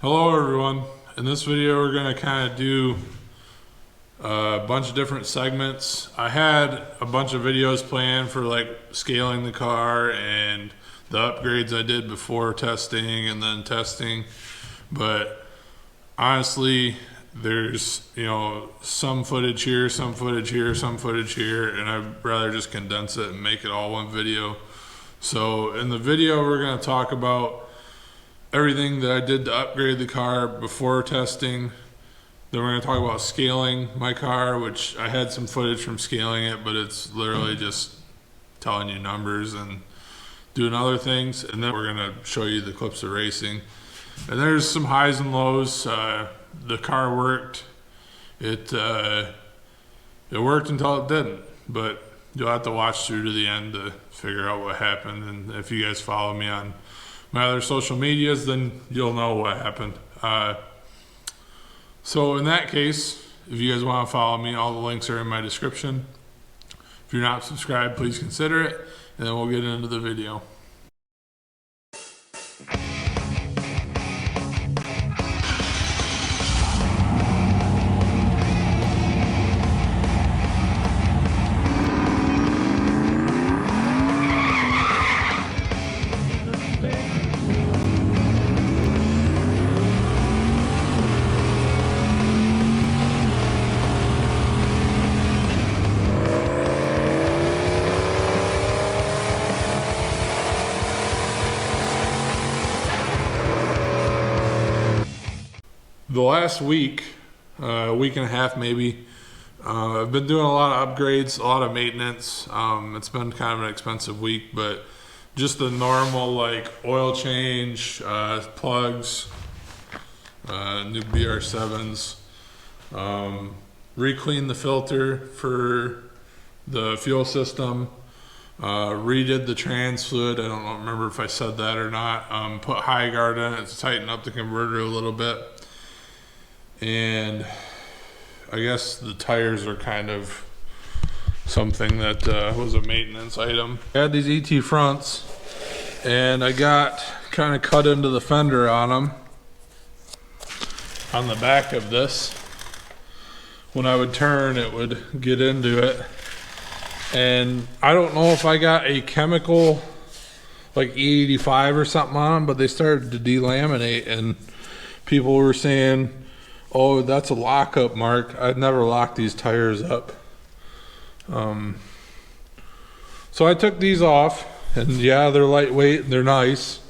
Hello everyone. In this video we're going to kind of do a bunch of different segments. I had a bunch of videos planned for like scaling the car and the upgrades I did before testing and then testing, but honestly there's some footage here, some footage here, some footage here, and I'd rather just condense it and make it all one video. So in the video we're going to talk about everything that I did to upgrade the car before testing. Then we're going to talk about scaling my car, which I had some footage from scaling it, but it's literally just telling you numbers and doing other things. And then we're going to show you the clips of racing. And there's some highs and lows. The car worked. It worked until it didn't, but you'll have to watch through to the end to figure out what happened. And if you guys follow me on my other social medias, then you'll know what happened. So in that case, if you guys want to follow me, all the links are in my description. If you're not subscribed, please consider it, and then we'll get into the video. The last week, week and a half maybe, I've been doing a lot of upgrades, a lot of maintenance. It's been kind of an expensive week, but just the normal like oil change, plugs, new BR7s, re-cleaned the filter for the fuel system, redid the trans fluid. I don't remember if I said that or not. Put high guard in it to tighten up the converter a little bit. And I guess the tires are kind of something that was a maintenance item. I had these ET fronts and I got kind of cut into the fender on them on the back of this. When I would turn, it would get into it, and I don't know if I got a chemical like E85 or something on them, but they started to delaminate, and people were saying, oh, that's a lockup mark. I'd never locked these tires up. So I took these off, and yeah, they're lightweight and they're nice.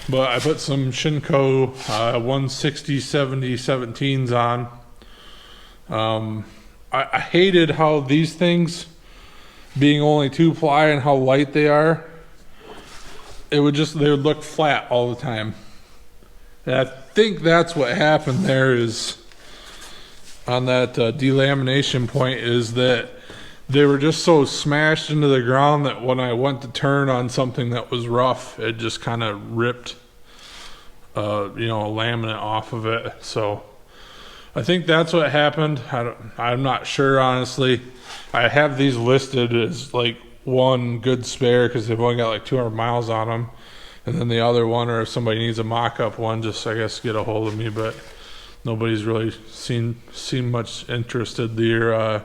But I put some Shinko 160/70 17s on. I hated how these things, being only 2-ply and how light they are, they would look flat all the time. And I think that's what happened there, is on that delamination point, is that they were just so smashed into the ground that when I went to turn on something that was rough, it just kind of ripped a laminate off of it. So I think that's what happened. I'm not sure, honestly. I have these listed as like one good spare because they've only got like 200 miles on them. And then the other one, or if somebody needs a mock-up one, just I guess get a hold of me. But nobody's really seen much interested. They're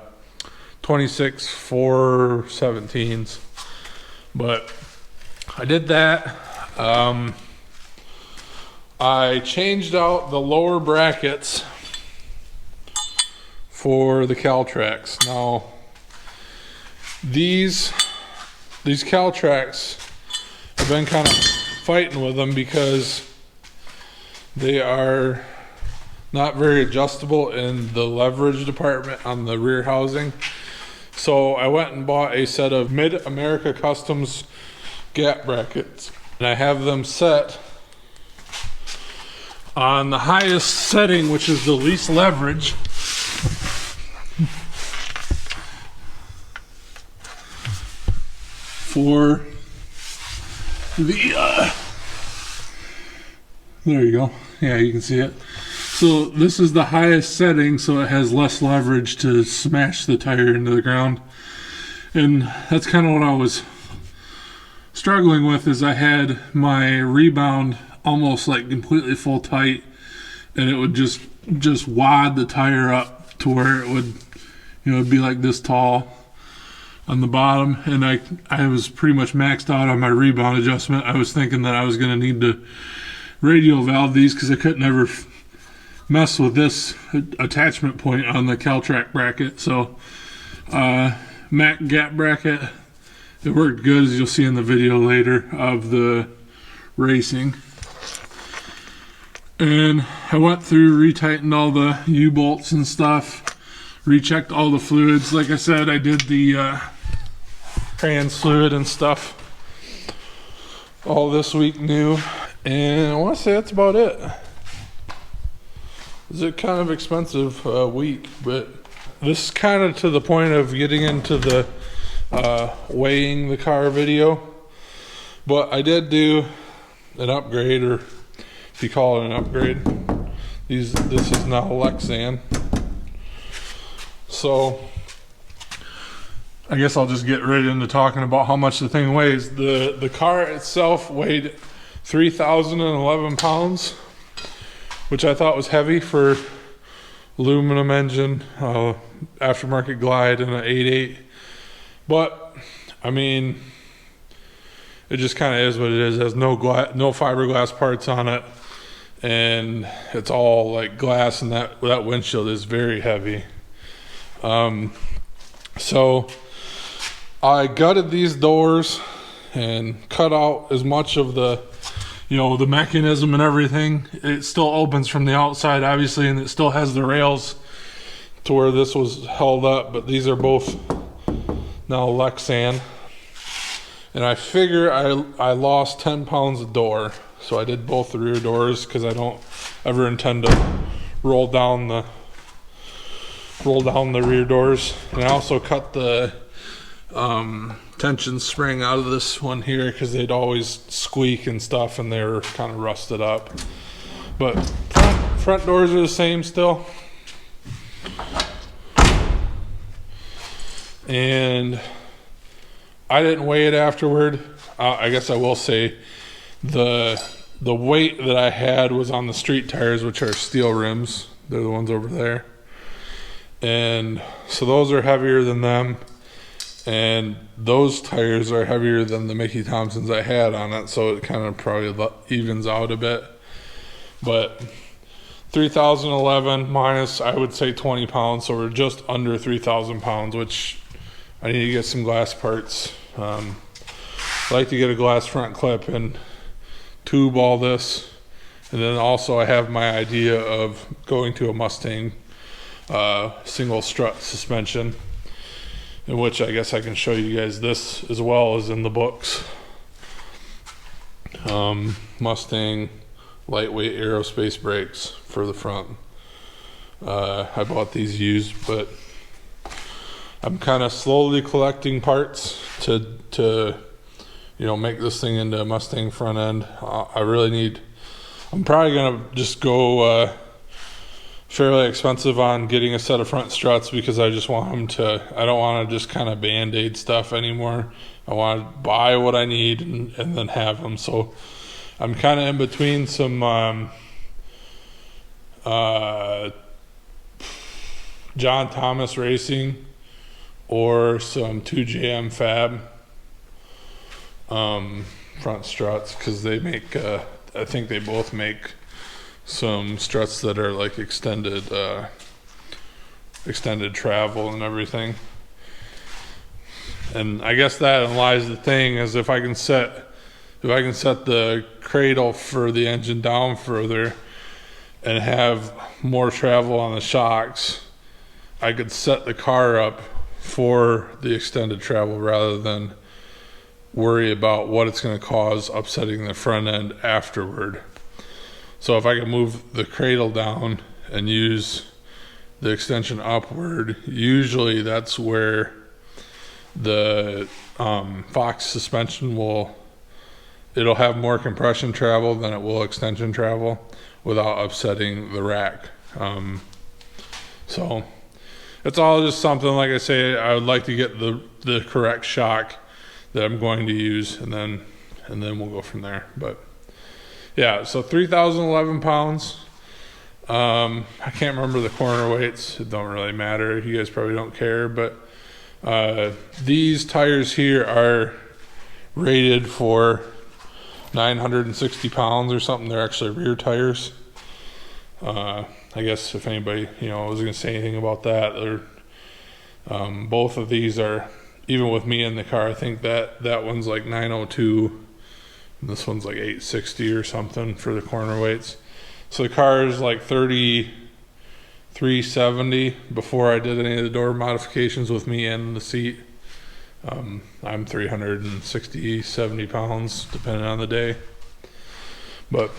26/4/17s. But I did that. I changed out the lower brackets for the Caltracs. Now these Caltracs, I've been kind of fighting with them because they are not very adjustable in the leverage department on the rear housing. So I went and bought a set of Mid-America Customs gap brackets, and I have them set on the highest setting, which is the least leverage. For the there you go. Yeah, you can see it. So this is the highest setting, so it has less leverage to smash the tire into the ground. And that's kind of what I was struggling with, is I had my rebound almost like completely full tight, and it would just wad the tire up to where it would, it'd be like this tall on the bottom. And I was pretty much maxed out on my rebound adjustment. I was thinking that I was going to need to radial valve these because I couldn't ever mess with this attachment point on the Caltrac bracket. So Mac gap bracket, it worked good, as you'll see in the video later of the racing. And I went through, retightened all the U-bolts and stuff, rechecked all the fluids. Like I said, I did the trans fluid and stuff all this week new. And I want to say that's about it. It's a kind of expensive week, but this is kind of to the point of getting into the weighing the car video. But I did do an upgrade, or if you call it an upgrade. This is now Lexan. So I guess I'll just get right into talking about how much the thing weighs. The car itself weighed 3,011 pounds, which I thought was heavy for aluminum engine, aftermarket Glide, and an 8.8. But I mean, it just kind of is what it is. It has no fiberglass parts on it, and it's all like glass, and that windshield is very heavy. So I gutted these doors and cut out as much of the the mechanism and everything. It still opens from the outside, obviously, and it still has the rails to where this was held up, but these are both now Lexan. And I figure I lost 10 pounds a door, so I did both the rear doors because I don't ever intend to roll down the rear doors. And I also cut the tension spring out of this one here because they'd always squeak and stuff, and they were kind of rusted up. But front doors are the same still. And I didn't weigh it afterward. I guess I will say the weight that I had was on the street tires, which are steel rims. They're the ones over there. And so those are heavier than them. And those tires are heavier than the Mickey Thompsons I had on it, so it kind of probably evens out a bit. But 3,011 minus, I would say, 20 pounds, so we're just under 3,000 pounds, which I need to get some glass parts. I like to get a glass front clip and tube all this. And then also I have my idea of going to a Mustang single strut suspension, in which I guess I can show you guys this as well as in the books. Mustang lightweight aerospace brakes for the front. I bought these used, but I'm kind of slowly collecting parts to make this thing into a Mustang front end. I'm probably gonna just go fairly expensive on getting a set of front struts, because I just want I don't want to just kind of band-aid stuff anymore. I want to buy what I need and then have them. So I'm kind of in between some John Thomas Racing or some 2JM Fab front struts, because they make I think they both make some struts that are like extended travel and everything. And I guess that lies the thing, is if I can set the cradle for the engine down further and have more travel on the shocks, I could set the car up for the extended travel rather than worry about what it's going to cause upsetting the front end afterward. So if I can move the cradle down and use the extension upward, usually that's where the Fox suspension it'll have more compression travel than it will extension travel without upsetting the rack. So it's all just something, like I say, I would like to get the correct shock that I'm going to use, and then we'll go from there. But yeah, so 3,011 pounds. I can't remember the corner weights. It don't really matter. You guys probably don't care, but these tires here are rated for 960 pounds or something. They're actually rear tires. I guess if anybody, was gonna say anything about that, they're both of these are, even with me in the car, I think that one's like 902 and this one's like 860 or something for the corner weights. So the car is like 370 before I did any of the door modifications with me and the seat. I'm 360, 70 pounds depending on the day. But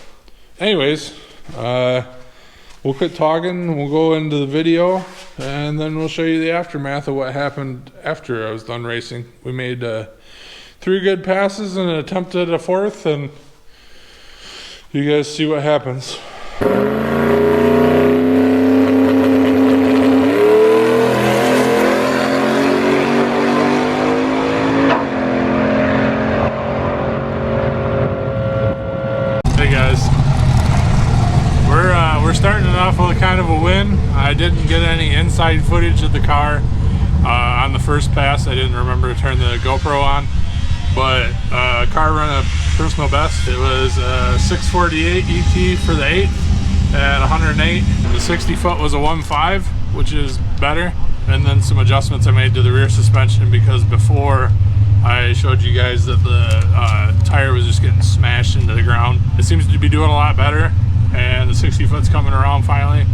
anyways, we'll quit talking, we'll go into the video, and then we'll show you the aftermath of what happened after I was done racing. We made 3 good passes and attempted a 4th, and you guys see what happens. Hey guys, we're starting it off with kind of a win. I didn't get any inside footage of the car on the first pass. I didn't remember to turn the GoPro on, but car ran a personal best. It was 648 ET for the 8th at 108. The 60 foot was a 1.5, which is better. And then some adjustments I made to the rear suspension, because before I showed you guys that the tire was just getting smashed into the ground. It seems to be doing a lot better, and the 60 foot's coming around finally.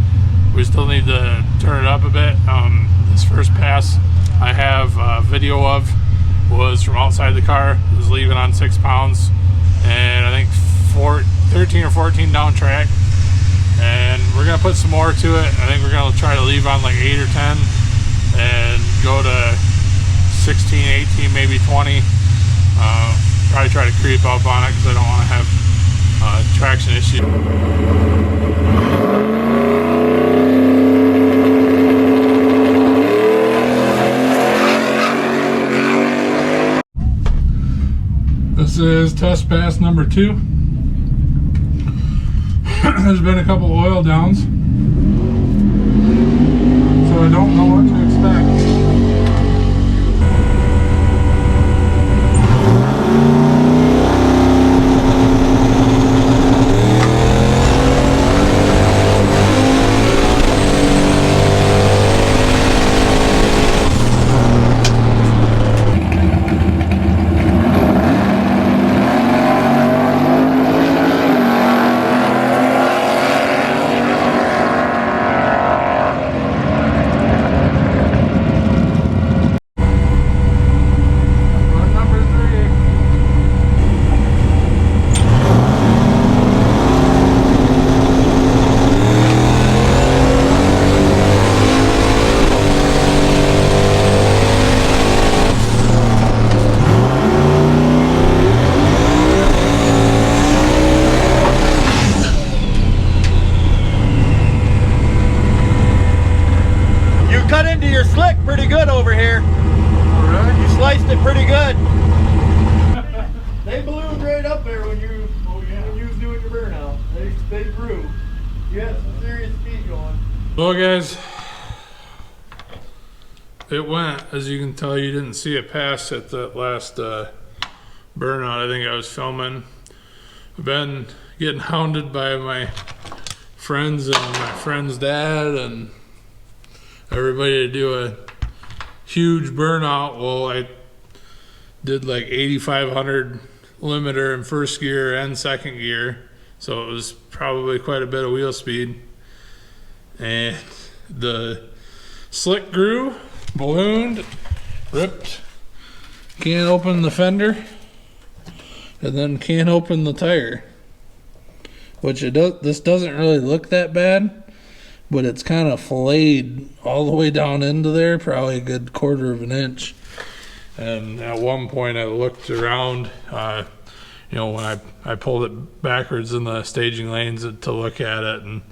We still need to turn it up a bit. This first pass I have video of was from outside the car. It was leaving on 6 pounds, and I think 13 or 14 down track. And we're gonna put some more to it. I think we're gonna try to leave on like 8 or 10 and go to 16, 18, maybe 20. Probably try to creep up on it because I don't want to have traction issue. This is test pass number 2. There's been a couple oil downs, so I don't know what to expect. Pretty good over here. Alright. You sliced it pretty good. They ballooned right up there when you was doing your burnout. They grew. You had some serious speed going. Well guys, it went. As you can tell, you didn't see it pass at that last burnout. I think I was filming. I've been getting hounded by my friends and my friend's dad and everybody to do a huge burnout. Well, I did like 8,500 limiter in first gear and second gear, so it was probably quite a bit of wheel speed. And the slick grew, ballooned, ripped, can't open the fender, and then can't open the tire. Which this doesn't really look that bad, but it's kind of filleted all the way down into there, probably a good 1/4 of an inch. And at one point I looked around, when I pulled it backwards in the staging lanes to look at it, and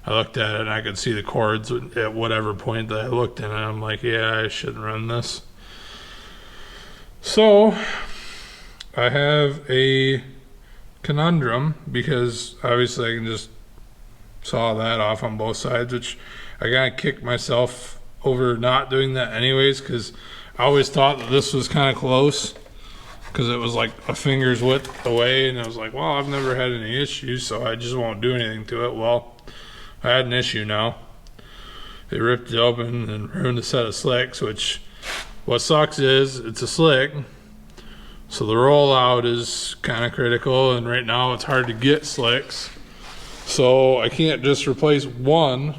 I looked at it and I could see the cords at whatever point that I looked in, and I'm like, yeah, I shouldn't run this. So I have a conundrum, because obviously I can just saw that off on both sides, which I kind of kicked myself over not doing that anyways, because I always thought that this was kind of close, because it was like a finger's width away, and I was like, well, I've never had any issues, so I just won't do anything to it. Well, I had an issue now. It ripped it open and ruined a set of slicks, which what sucks is it's a slick, so the rollout is kind of critical, and right now it's hard to get slicks. So I can't just replace one,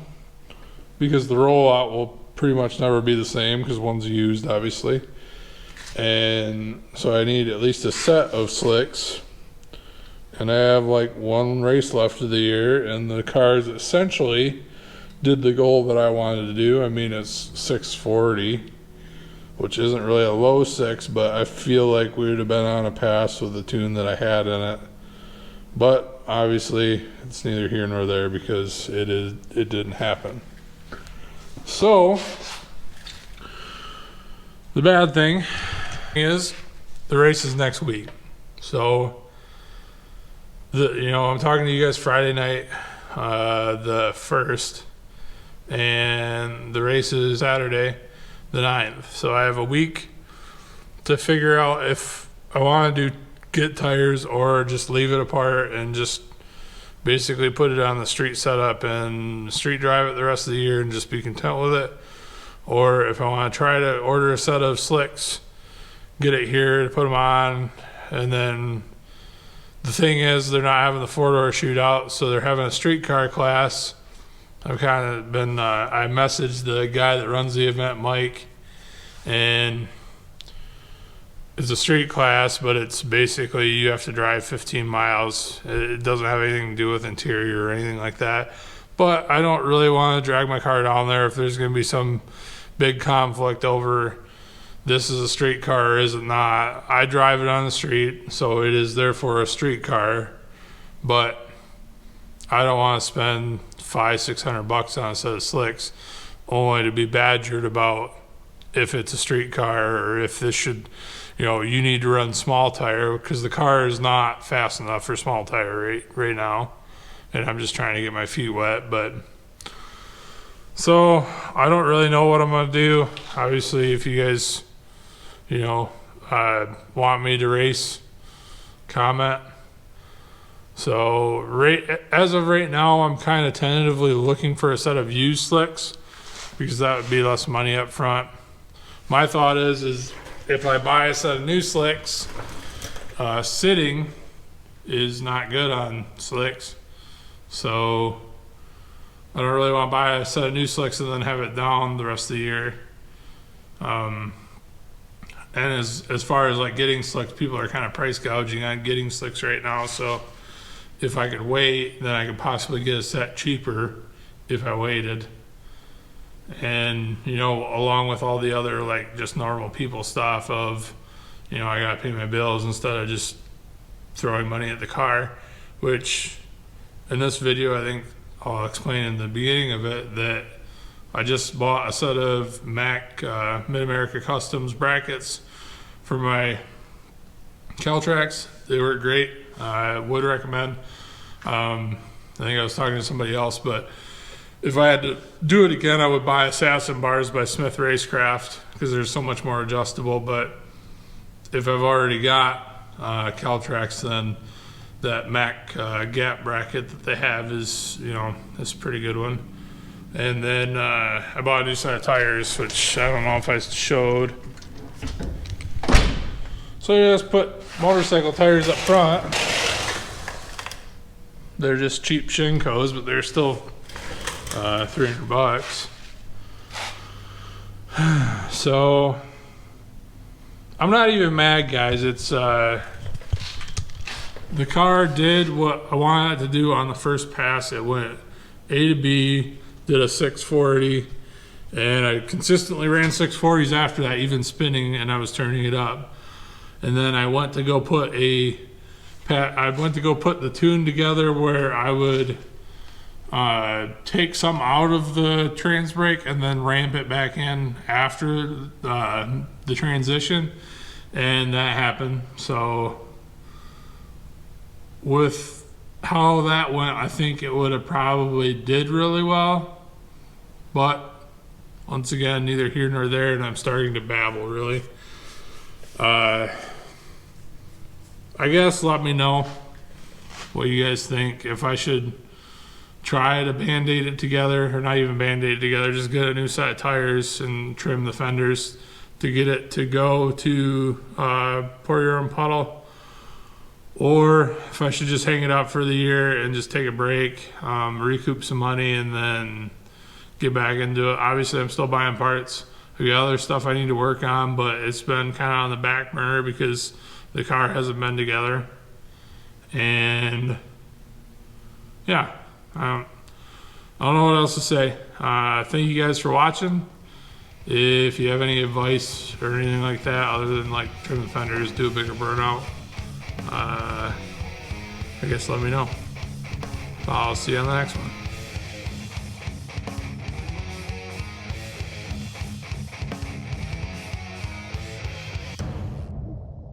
because the rollout will pretty much never be the same, because one's used, obviously. And so I need at least a set of slicks, and I have like one race left of the year, and the cars essentially did the goal that I wanted to do. I mean, it's 640, which isn't really a low 6, but I feel like we would have been on a pass with the tune that I had in it. But obviously it's neither here nor there, because it didn't happen. So the bad thing is the race is next week. So I'm talking to you guys Friday night, the 1st, and the race is Saturday the 9th. So I have a week to figure out if I want to get tires or just leave it apart and just basically put it on the street setup and street drive it the rest of the year and just be content with it, or if I want to try to order a set of slicks, get it here to put them on. And then the thing is, they're not having the 4-door shootout, so they're having a streetcar class. I've kind of been, I messaged the guy that runs the event, Mike, and it's a street class, but it's basically you have to drive 15 miles. It doesn't have anything to do with interior or anything like that. But I don't really want to drag my car down there if there's going to be some big conflict over this is a street car or is it not. I drive it on the street, so it is therefore a street car, but I don't want to spend $500-600 on a set of slicks only to be badgered about if it's a street car or if this should, you need to run small tire, because the car is not fast enough for small tire right now, and I'm just trying to get my feet wet. But so I don't really know what I'm gonna do. Obviously, if you guys want me to race, comment. So as of right now, I'm kind of tentatively looking for a set of used slicks, because that would be less money up front. My thought is if I buy a set of new slicks, sitting is not good on slicks. So I don't really want to buy a set of new slicks and then have it down the rest of the year. And as far as like getting slicks, people are kind of price gouging on getting slicks right now. So if I could wait, then I could possibly get a set cheaper if I waited. And, along with all the other like just normal people stuff of, I got to pay my bills instead of just throwing money at the car, which in this video, I think I'll explain in the beginning of it that I just bought a set of Mac Mid-America Customs brackets for my Caltrax. They work great. I would recommend. I think I was talking to somebody else, but if I had to do it again, I would buy Assassin bars by Smith Racecraft, because they're so much more adjustable. But if I've already got Caltrax, then that Mac gap bracket that they have is, is a pretty good one. And then I bought a new set of tires, which I don't know if I showed. So you just put motorcycle tires up front. They're just cheap Shinkos, but they're still $300. So I'm not even mad, guys. It's the car did what I wanted it to do on the first pass. It went A to B, did a 640, and I consistently ran 640s after that, even spinning, and I was turning it up. And then I went to go put the tune together where I would take some out of the trans brake and then ramp it back in after the transition, and that happened. So with how that went, I think it would have probably did really well. But once again, neither here nor there, and I'm starting to babble really. I guess let me know what you guys think. If I should try to band-aid it together, or not even band-aid it together, just get a new set of tires and trim the fenders to get it to go to pour your own puddle, or if I should just hang it up for the year and just take a break, recoup some money, and then get back into it. Obviously, I'm still buying parts. I got other stuff I need to work on, but it's been kind of on the back burner because the car hasn't been together. And yeah, I don't know what else to say. Thank you guys for watching. If you have any advice or anything like that, other than like trim the fenders, do a bigger burnout, I guess let me know. I'll see you on the next one.